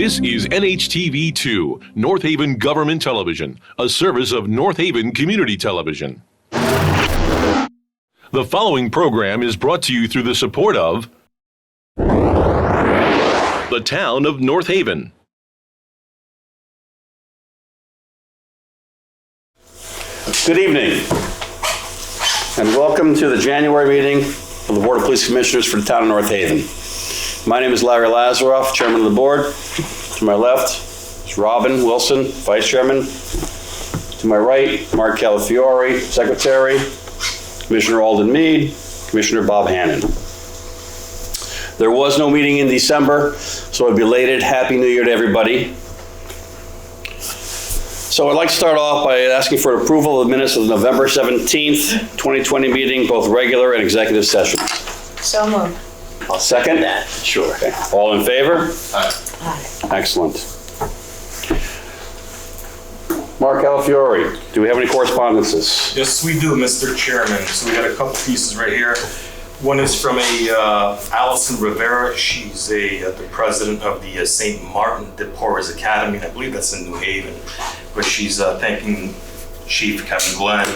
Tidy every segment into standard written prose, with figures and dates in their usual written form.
This is NHTV2, North Haven Government Television, a service of North Haven Community Television. The following program is brought to you through the support of the town of North Haven. Good evening, and welcome to the January meeting of the Board of Police Commissioners for the town of North Haven. My name is Larry Lazaroff, Chairman of the Board. To my left is Robin Wilson, Vice Chairman. To my right, Mark Calafiore, Secretary. Commissioner Alden Mead, Commissioner Bob Hannon. There was no meeting in December, so a belated Happy New Year to everybody. So I'd like to start off by asking for approval of the minutes of the November 17th, 2020 meeting, both regular and executive session. So moved. I'll second that. Sure. Okay. All in favor? Aye. Excellent. Mark Calafiore, do we have any correspondences? Yes, we do, Mr. Chairman. So we got a couple pieces right here. One is from Allison Rivera. She's the president of the St. Martin de Porres Academy. I believe that's in New Haven. But she's thanking Chief Kevin Glenn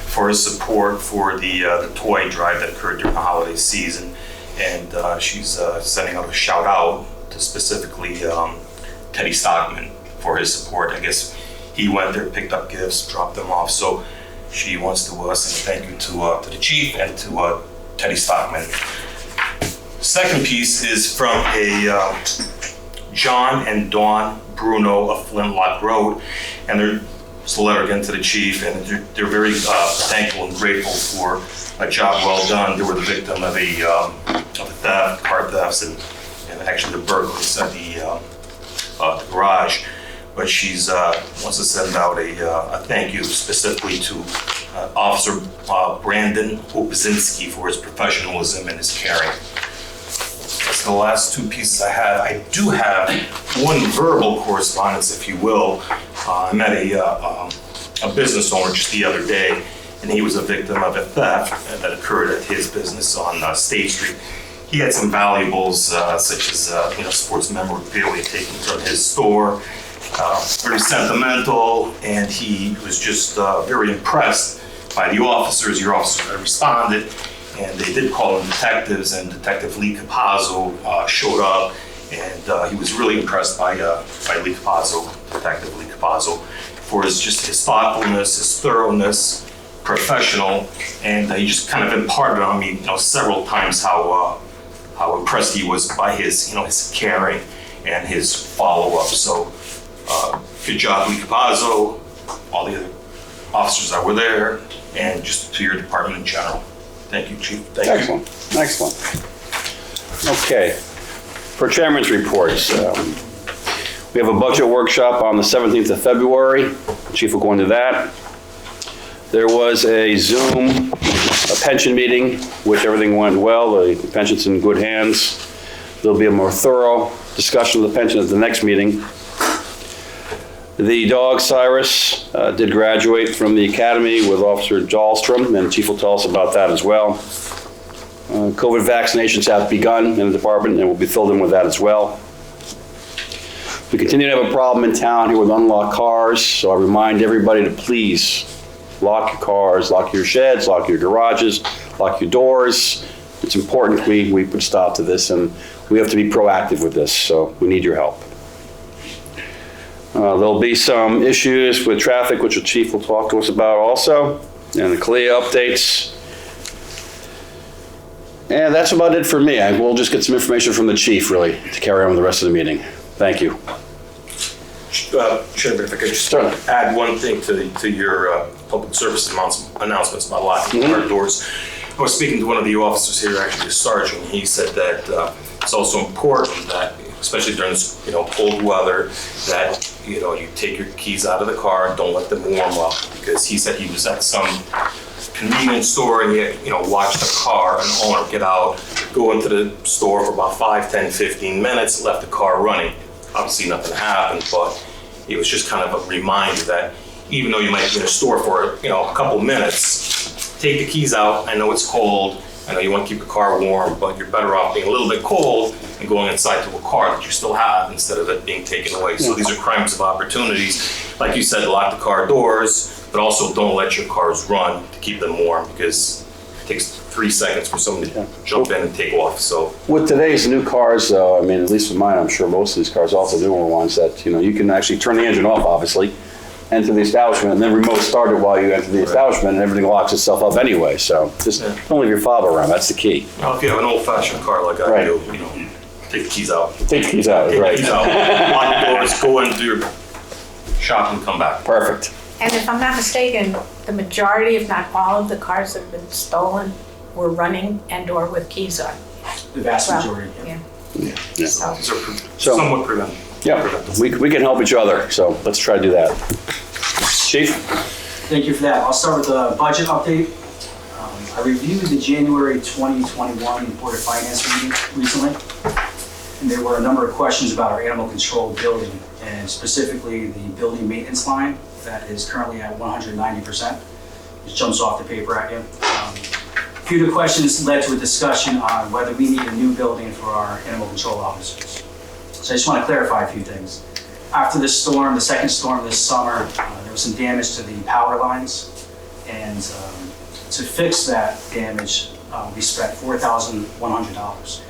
for his support for the toy drive that occurred during the holiday season. And she's sending out a shout out to specifically Teddy Stockman for his support. I guess he went there, picked up gifts, dropped them off. So she wants to send a thank you to the chief and to Teddy Stockman. Second piece is from a John and Dawn Bruno of Flintlock Road, and there's a letter again to the chief, and they're very thankful and grateful for a job well done. They were the victim of a theft, car thefts, and actually the burglars at the garage. But she's wants to send out a thank you specifically to Officer Brandon Opzinski for his professionalism and his caring. That's the last two pieces I had. I do have one verbal correspondence, if you will. I met a business owner just the other day, and he was a victim of a theft that occurred at his business on State Street. He had some valuables such as sports memorabilia taken from his store. Very sentimental, and he was just very impressed by the officers. Your officers responded, and they did call in detectives, and Detective Lee Capazzo showed up, and he was really impressed by Lee Capazzo, Detective Lee Capazzo, for his thoughtfulness, his thoroughness, professional, and he just kind of imparted on me, several times how impressed he was by his caring and his follow-up. So. Good job, Lee Capazzo, all the other officers that were there, and just to your department in general. Thank you, Chief. Thank you. Excellent. Okay. For Chairman's reports, we have a budget workshop on the 17th of February. The Chief will go into that. There was a Zoom pension meeting, which everything went well. The pension's in good hands. There'll be a more thorough discussion of the pension at the next meeting. The dog, Cyrus, did graduate from the academy with Officer Dahlstrom, and the Chief will tell us about that as well. COVID vaccinations have begun in the department, and we'll be filled in with that as well. We continue to have a problem in town here with unlocked cars, so I remind everybody to please lock your cars, lock your sheds, lock your garages, lock your doors. It's important we put a stop to this, and we have to be proactive with this, so we need your help. There'll be some issues with traffic, which the Chief will talk to us about also, and the CLIA updates. And that's about it for me. We'll just get some information from the Chief, really, to carry on with the rest of the meeting. Thank you. Chairman, if I could just add one thing to your public service announcements about locking car doors. I was speaking to one of the officers here, actually a sergeant. He said that it's also important that, especially during this cold weather, that you take your keys out of the car, don't let them warm up, because he said he was at some convenience store and he had, watched a car, an owner get out, go into the store for about 5, 10, 15 minutes, left the car running. Obviously nothing happened, but it was just kind of a reminder that even though you might be in a store for a couple minutes, take the keys out. I know it's cold. I know you want to keep the car warm, but you're better off being a little bit cold and going inside to a car that you still have instead of it being taken away. So these are crimes of opportunities. Like you said, lock the car doors, but also don't let your cars run to keep them warm, because it takes 3 seconds for someone to jump in and take off. So With today's new cars, though, I mean, at least with mine, I'm sure most of these cars, also newer ones, that, you can actually turn the engine off, obviously, enter the establishment, and then remote start it while you enter the establishment, and everything locks itself up anyway. So just don't leave your fob around. That's the key. now, if you have an old-fashioned car like I do, take the keys out. Take the keys out, Take right. the keys out, lock the doors, go in, do your shopping, come back. Perfect. And if I'm not mistaken, the majority, if not all of the cars that have been stolen were running and/or with keys on. The vast Well, majority. yeah. Yeah. So, These are So- somewhat preventable. Yeah, we can help each other, so let's try to do that. Chief? Thank you for that. I'll start with the budget update. I reviewed the January 2021 Board of Finance meeting recently, and there were a number of questions about our animal control building, and specifically the building maintenance line that is currently at 190%. Just jumps off the paper at you. A few of the questions led to a discussion on whether we need a new building for our animal control officers. So I just want to clarify a few things. After this storm, the second storm this summer, there was some damage to the power lines, and to fix that damage, we spent $4,100,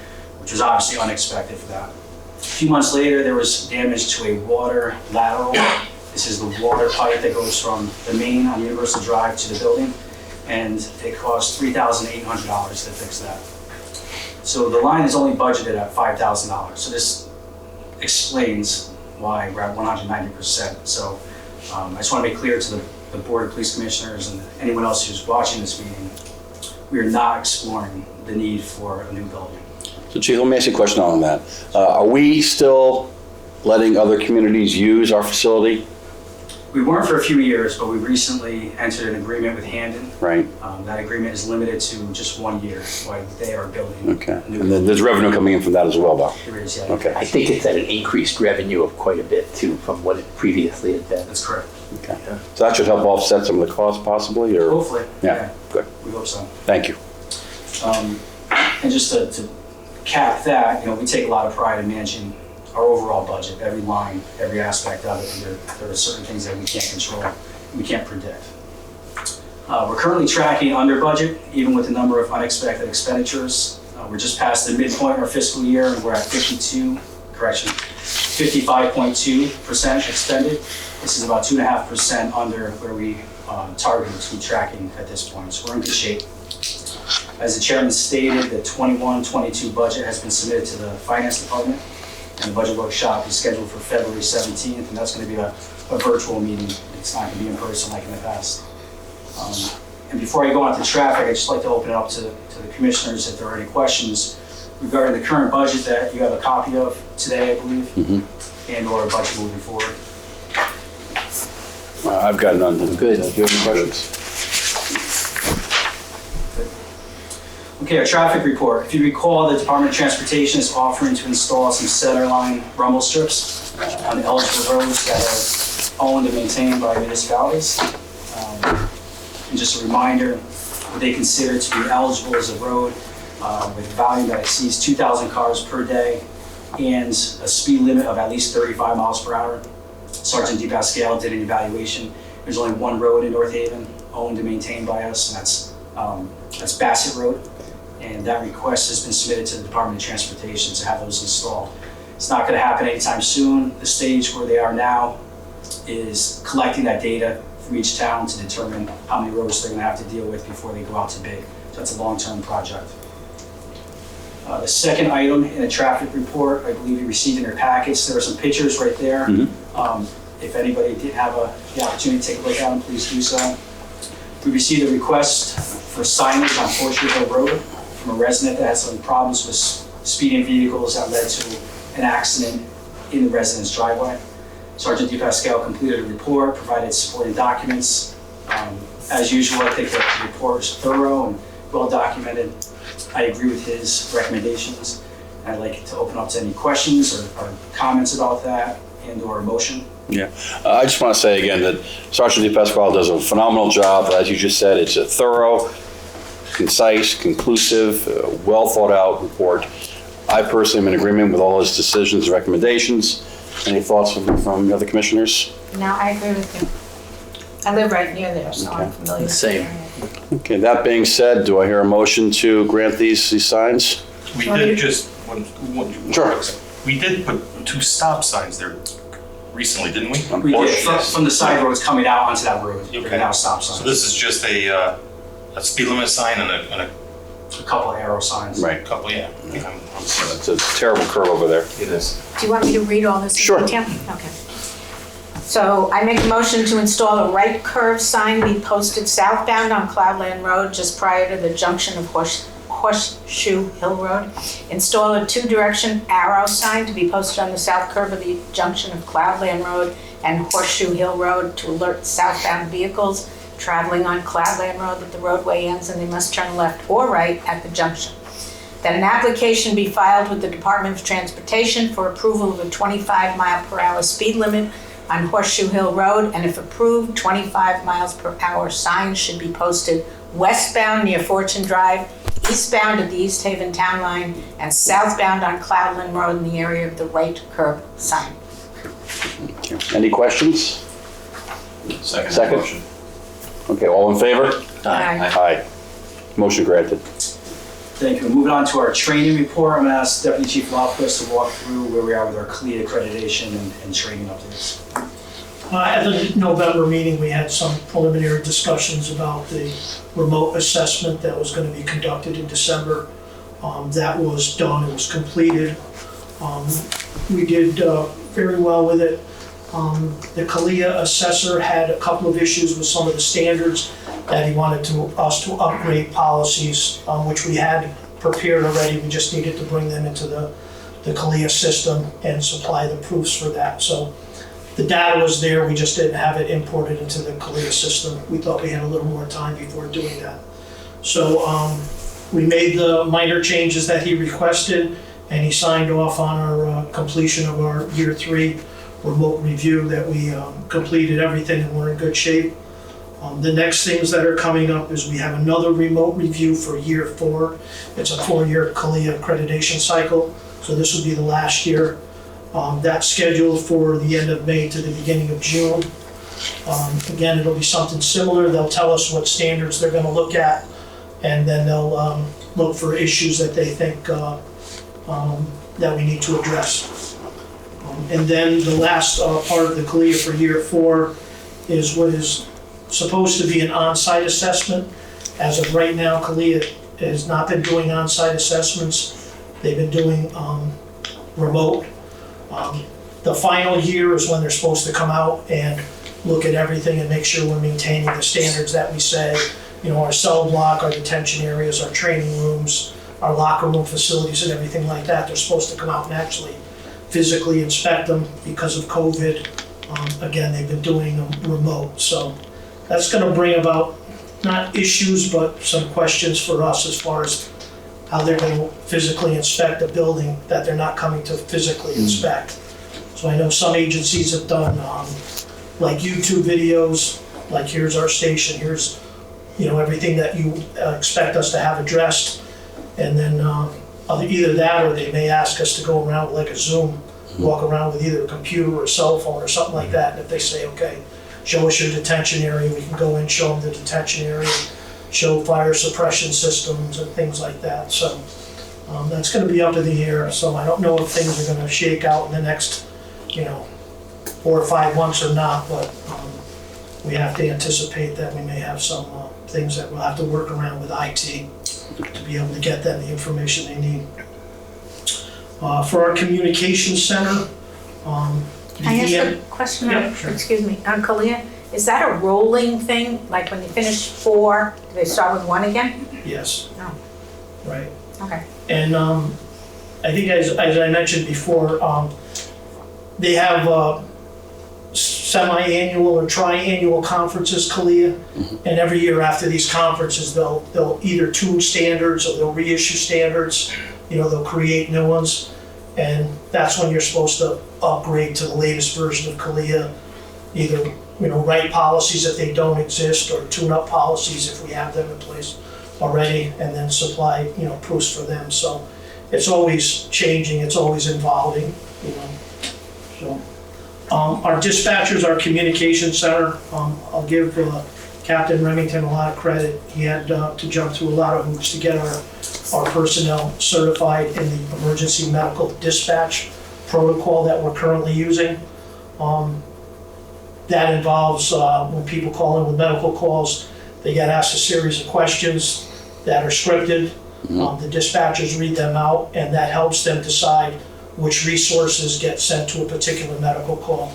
which was obviously unexpected for that. A few months later, there was damage to a water lateral. This is the water pipe that goes from the main on Universal Drive to the building, and it cost $3,800 to fix that. So the line is only budgeted at $5,000. So this explains why we're at 190%. So I just want to make clear to the Board of Police Commissioners and anyone else who's watching this meeting, we are not exploring the need for a new building. So Chief, let me ask you a question on that. Are we still letting other communities use our facility? We weren't for a few years, but we recently entered an agreement with Hamden. Right, That agreement is limited to just 1 year while they are building. okay. And then there's revenue coming in from that as well, though? There is, yeah. Okay. I think it's at an increased revenue of quite a bit too from what it previously had been. That's correct. Okay. So that should help offset some of the costs possibly, or? Hopefully, Yeah, good. we hope so. Thank you. And just to cap that, we take a lot of pride in managing our overall budget, every line, every aspect of it. There are certain things that we can't control, we can't predict. We're currently tracking under budget, even with a number of unexpected expenditures. We're just past the midpoint of our fiscal year, and we're at 55.2% expended. This is about 2.5% under where we targeted to be tracking at this point, so we're in good shape. As the chairman stated, the 21-22 budget has been submitted to the finance department, and the budget workshop is scheduled for February 17th, and that's going to be a virtual meeting. It's not going to be in person like in the past. And before I go on to traffic, I'd just like to open it up to the commissioners if there are any questions regarding the current budget that you have a copy of today, I believe, and/or a budget moving forward. I've got none. Good. Do you have any questions? Okay, our traffic report. If you recall, the Department of Transportation is offering to install some centerline rumble strips on eligible roads that are owned and maintained by municipalities. And just a reminder, what they consider to be eligible as a road with volume that exceeds 2,000 cars per day and a speed limit of at least 35 miles per hour. Sergeant DePascal did an evaluation. There's only one road in North Haven owned and maintained by us, and that's Bassett Road. And that request has been submitted to the Department of Transportation to have those installed. It's not going to happen anytime soon. The stage where they are now is collecting that data from each town to determine how many roads they're going to have to deal with before they go out to bid. So that's a long-term project. The second item in a traffic report, I believe you received in your packets, there are some pictures right there. If anybody did have the opportunity to take a look at them, please do so. We received a request for signage on Forestry Hill Road from a resident that had some problems with speeding vehicles that led to an accident in the resident's driveway. Sergeant DePascal completed a report, provided supporting documents. As usual, I think that the report is thorough and well documented. I agree with his recommendations. I'd like to open up to any questions or comments about that and/or a motion. Yeah, I just want to say again that Sergeant DePasquale does a phenomenal job. As you just said, it's a thorough, concise, conclusive, well thought out report. I personally am in agreement with all his decisions and recommendations. Any thoughts from the other commissioners? No, I agree with you. I live right near there, so I'm familiar with the Same. area. Okay, that being said, do I hear a motion to grant these signs? We Sorry. did just, Sure. we did put 2 stop signs there recently, didn't we? We did, Yes. from the side roads coming out onto that road, Okay. there are now stop So signs, this is just a speed limit sign and a a couple of arrow signs. Right. couple, yeah. I'm sorry. It's a terrible curve over there. It is. Do you want me to read all this in Sure. detail? Okay. So I make a motion to install a right curve sign be posted southbound on Cloudland Road just prior to the junction of Horseshoe Hill Road. Install a 2-direction arrow sign to be posted on the south curve of the junction of Cloudland Road and Horseshoe Hill Road to alert southbound vehicles traveling on Cloudland Road that the roadway ends and they must turn left or right at the junction. That an application be filed with the Department of Transportation for approval of a 25-mile-per-hour speed limit on Horseshoe Hill Road, and if approved, 25 miles per hour signs should be posted westbound near Fortune Drive, eastbound at the East Haven Town Line, and southbound on Cloudland Road in the area of the right curb sign. Any questions? Second. Motion. Okay, all in favor? Aye. Aye. Motion granted. Thank you. Moving on to our training report, I'm going to ask Deputy Chief Loftus to walk through where we are with our CLIA accreditation and training updates. At the November meeting, we had some preliminary discussions about the remote assessment that was going to be conducted in December. That was done, it was completed. We did very well with it. The CALIA assessor had a couple of issues with some of the standards that he wanted us to upgrade policies, which we had prepared already. We just needed to bring them into the CALIA system and supply the proofs for that. So the data was there, we just didn't have it imported into the CALIA system. We thought we had a little more time before doing that. So we made the minor changes that he requested, and he signed off on our completion of our year 3 remote review that we completed everything and we're in good shape. The next things that are coming up is we have another remote review for year 4. It's a 4-year CALIA accreditation cycle, so this will be the last year. That's scheduled for the end of May to the beginning of June. Again, it'll be something similar. They'll tell us what standards they're gonna look at, and then they'll look for issues that they think that we need to address. And then the last part of the CALIA for year 4 is what is supposed to be an on-site assessment. As of right now, CALIA has not been doing on-site assessments. They've been doing remote. The final year is when they're supposed to come out and look at everything and make sure we're maintaining the standards that we say. You know, our cell block, our detention areas, our training rooms, our locker room facilities and everything like that. They're supposed to come out and actually physically inspect them because of COVID. Again, they've been doing them remote. So that's gonna bring about, not issues, but some questions for us as far as how they're gonna physically inspect a building that they're not coming to physically inspect. So I know some agencies have done like YouTube videos, like here's our station, here's, you know, everything that you expect us to have addressed. And then either that or they may ask us to go around like a Zoom, walk around with either a computer or a cell phone or something like that. And if they say, okay, show us your detention area, we can go in, show them the detention area, show fire suppression systems and things like that. So that's gonna be up to the air. So I don't know if things are gonna shake out in the next, 4 or 5 months or not, but we have to anticipate that we may have some things that we'll have to work around with IT to be able to get them the information they need. For our communications center, Can I ask a question? Yeah, sure. Excuse me, on CALIA, is that a rolling thing? Like when they finish 4, do they start with 1 again? yes. No. Right. Okay. And I think as I mentioned before, they have semi-annual or tri-annual conferences, CALIA, and every year after these conferences, they'll either tune standards or they'll reissue standards, they'll create new ones, and that's when you're supposed to upgrade to the latest version of CALIA, either write policies if they don't exist or tune up policies if we have them in place. already and then supply, proofs for them. So it's always changing, it's always evolving, So our dispatchers, our communication center, I'll give Captain Remington a lot of credit. He had to jump through a lot of hoops to get our personnel certified in the emergency medical dispatch protocol that we're currently using. That involves when people call in with medical calls, they get asked a series of questions that are scripted. The dispatchers read them out, and that helps them decide which resources get sent to a particular medical call.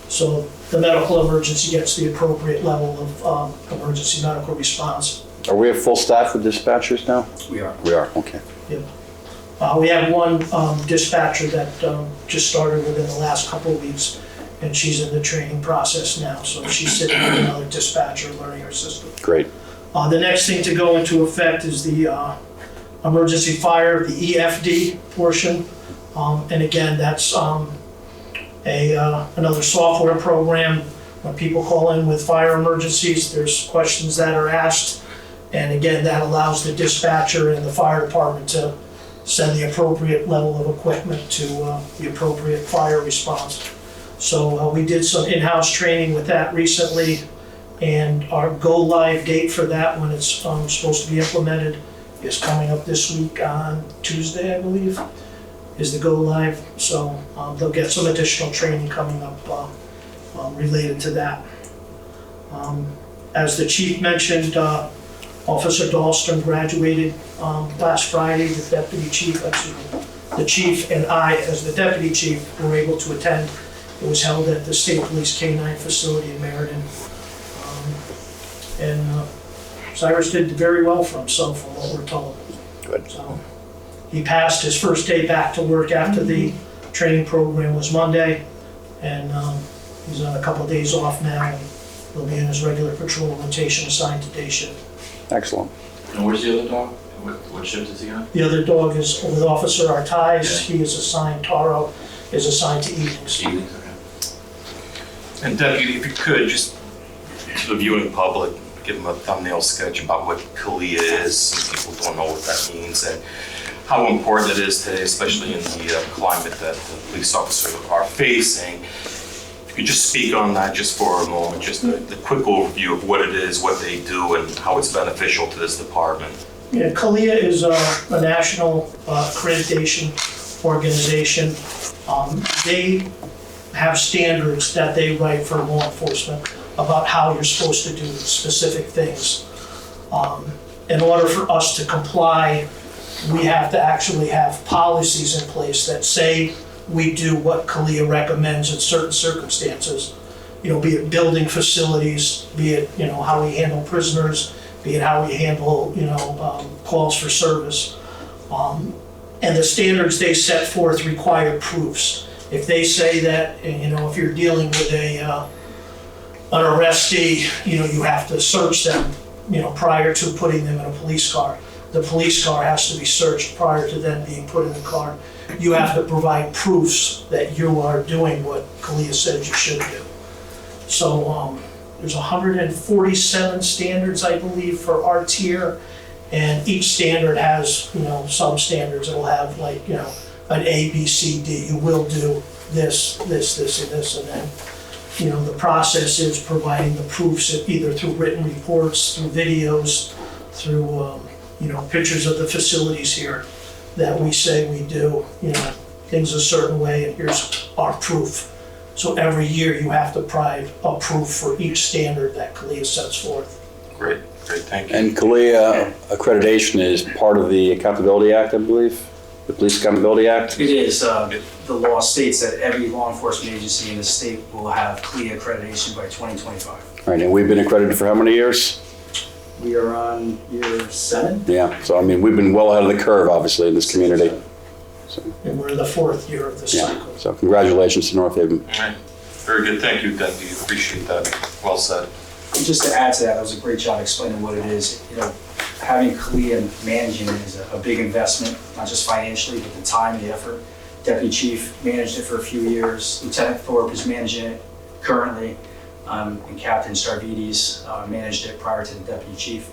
So the medical emergency gets the appropriate level of emergency medical response. Are we at full staff with dispatchers now? We are. We are, okay. We have one dispatcher that just started within the last couple of weeks, and she's in the training process now. So she's sitting with another dispatcher learning her system. Great. The next thing to go into effect is the emergency fire, the EFD portion. And again, that's another software program. When people call in with fire emergencies, there's questions that are asked. And again, that allows the dispatcher and the fire department to send the appropriate level of equipment to the appropriate fire response. So we did some in-house training with that recently, and our go-live date for that, when it's supposed to be implemented, is coming up this week on Tuesday, I believe, is the go-live. So they'll get some additional training coming up related to that. As the chief mentioned, Officer Dahlstrom graduated last Friday. The deputy chief, the chief and I, as the deputy chief, were able to attend. It was held at the State Police K-9 facility in Meriden. And Cyrus did very well for himself, from what we're told. Good. So he passed his first day back to work after the training program was Monday, and he's on a couple of days off now, and he'll be in his regular patrol rotation assigned to day shift. Excellent. And where's the other dog? What shift is he on? The other dog is with Officer Artais. He is assigned, Taro is assigned to evenings. Evenings, okay. And Deputy, if you could, just to the viewing public, give them a thumbnail sketch about what CALIA is. Some people don't know what that means and how important it is today, especially in the climate that the police officers are facing. If you could just speak on that just for a moment, just the quick overview of what it is, what they do, and how it's beneficial to this department. Yeah, CALIA is a national accreditation organization. They have standards that they write for law enforcement about how you're supposed to do specific things. In order for us to comply, we have to actually have policies in place that say we do what CALIA recommends in certain circumstances. Be it building facilities, be it, how we handle prisoners, be it how we handle, calls for service. And the standards they set forth require proofs. If they say that, if you're dealing with an arrestee, you have to search them, prior to putting them in a police car. The police car has to be searched prior to them being put in the car. You have to provide proofs that you are doing what CALIA says you should do. So there's 147 standards, I believe, for our tier, and each standard has, some standards that will have an A, B, C, D. You will do this, this, this, and this, and then, the process is providing the proofs either through written reports, through videos, through, pictures of the facilities here that we say we do, things a certain way, and here's our proof. So every year you have to provide a proof for each standard that CALIA sets forth. Great, thank you. And CALIA accreditation is part of the Accountability Act, I believe? The Police Accountability Act? It is. The law states that every law enforcement agency in the state will have CALIA accreditation by 2025. All right, and we've been accredited for how many years? We are on year 7. Yeah, so we've been well ahead of the curve, obviously, in this community. And we're in the 4th year of this cycle. Yeah, so congratulations to North Haven. All right, very good, thank you, Deputy, appreciate that, well said. And just to add to that was a great job explaining what it is. Having CALIA and managing it is a big investment, not just financially, but the time, the effort. Deputy Chief managed it for a few years. Lieutenant Thorpe is managing it currently, and Captain Starvides managed it prior to the Deputy Chief.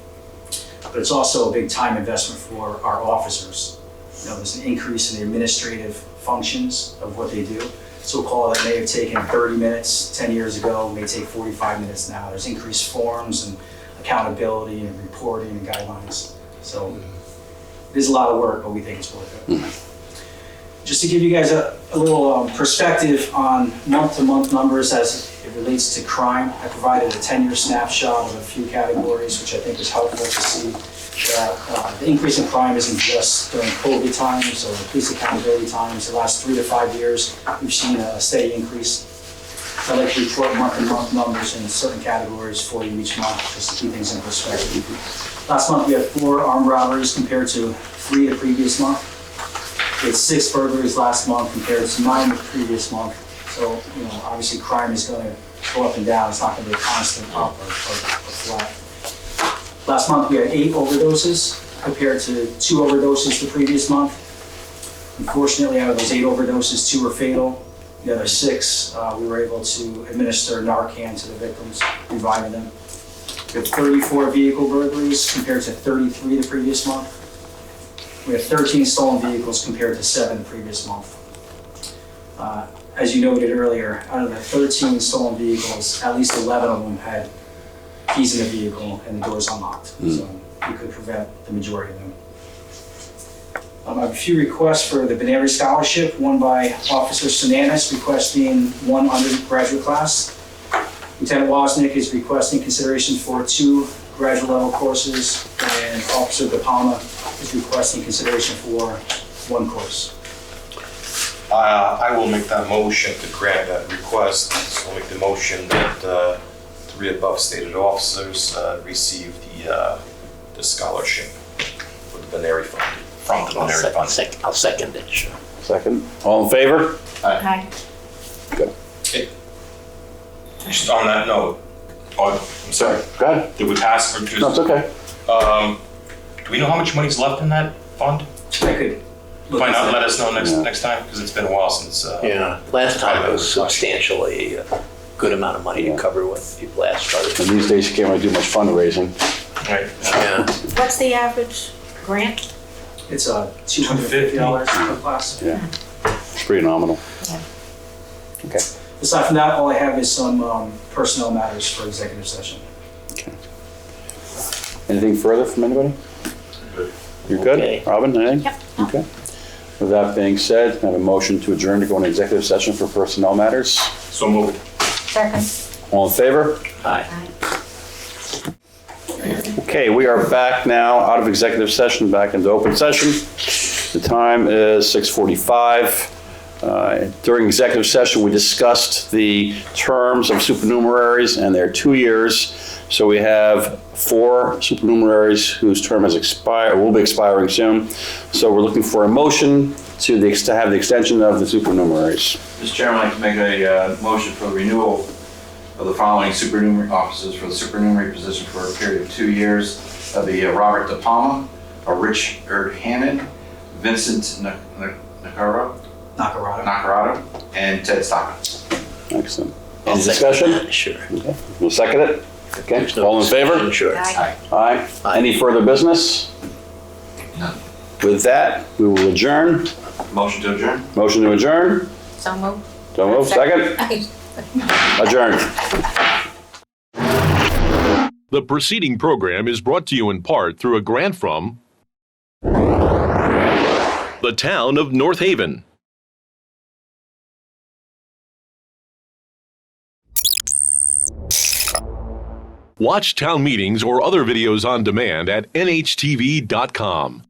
but it's also a big time investment for our officers. You know, there's an increase in the administrative functions of what they do. So a call that may have taken 30 minutes 10 years ago may take 45 minutes now. There's increased forms and accountability and reporting and guidelines. So it is a lot of work, but we think it's worth it. Just to give you guys a little perspective on month-to-month numbers as it relates to crime, I provided a 10-year snapshot of a few categories, which I think is helpful to see that the increase in crime isn't just during COVID times or police accountability times. The last 3 to 5 years, we've seen a steady increase. I like to report month-to-month numbers in certain categories for you each month, just to keep things in perspective. Last month, we had 4 armed robberies compared to 3 the previous month. We had 6 burglaries last month compared to 9 the previous month. So, you know, obviously crime is going to go up and down. It's not going to be a constant up or flat. Last month, we had 8 overdoses compared to 2 overdoses the previous month. Unfortunately, out of those 8 overdoses, 2 were fatal. The other 6, we were able to administer Narcan to the victims, reviving them. We had 34 vehicle burglaries compared to 33 the previous month. We had 13 stolen vehicles compared to 7 the previous month. As you noted earlier, out of the 13 stolen vehicles, at least 11 of them had keys in the vehicle and the doors unlocked. So we could prevent the majority of them. I have a few requests for the Benary Scholarship, one by Officer Sinanis requesting 1 undergraduate class. Lieutenant Wozniak is requesting consideration for 2 graduate level courses, and Officer De Palma is requesting consideration for 1 course. I will make that motion to grant that request. So I'll make the motion that 3 above stated officers receive the scholarship for the Benary Fund, from the Benary Fund. I'll second it, sure. Second. All in favor? Aye. Good. Just on that note, I'm sorry, Go ahead. did we pass or just? No, it's okay. Do we know how much money's left in that fund? I could look Find at out, that. let us know Yeah. next time, because it's been a while since. Yeah, last time it was substantially a good amount of money to cover what people asked for. And these days, you can't really do much fundraising. Right. Yeah, What's the average grant? It's $250 per class. Yeah. It's pretty nominal. Yeah. Okay. Aside from that, all I have is some personnel matters for executive session. Okay. Anything further from anybody? Good. You're good? Okay. Robin, anything? Yep. Okay. With that being said, I have a motion to adjourn to go into executive session for personnel matters. So moved. Second. All in favor? aye. Okay, we are back now out of executive session, back into open session. The time is 6:45. During executive session, we discussed the terms of supernumeraries, and they're 2 years. So we have 4 supernumeraries whose term has expired, will be expiring soon. So we're looking for a motion to have the extension of the supernumeraries. Mr. Chairman, I'd like to make a motion for the renewal of the following supernumerary officers for the supernumerary position for a period of 2 years. That'll be Robert De Palma, Richard Hannon, Vincent Nacarado, and Ted Stockton. Excellent. I'll Any second discussion? that, Sure. Okay. We'll second it? Okay, There's no all in favor? discussion, Sure. Aye. Aye. Aye. Any further business? With that, we will adjourn. Motion to adjourn? Motion to adjourn. So moved. Don't move. Second. Aye. Adjourn. The preceding program is brought to you in part through a grant from the town of North Haven. Watch town meetings or other videos on demand at nhtv.com.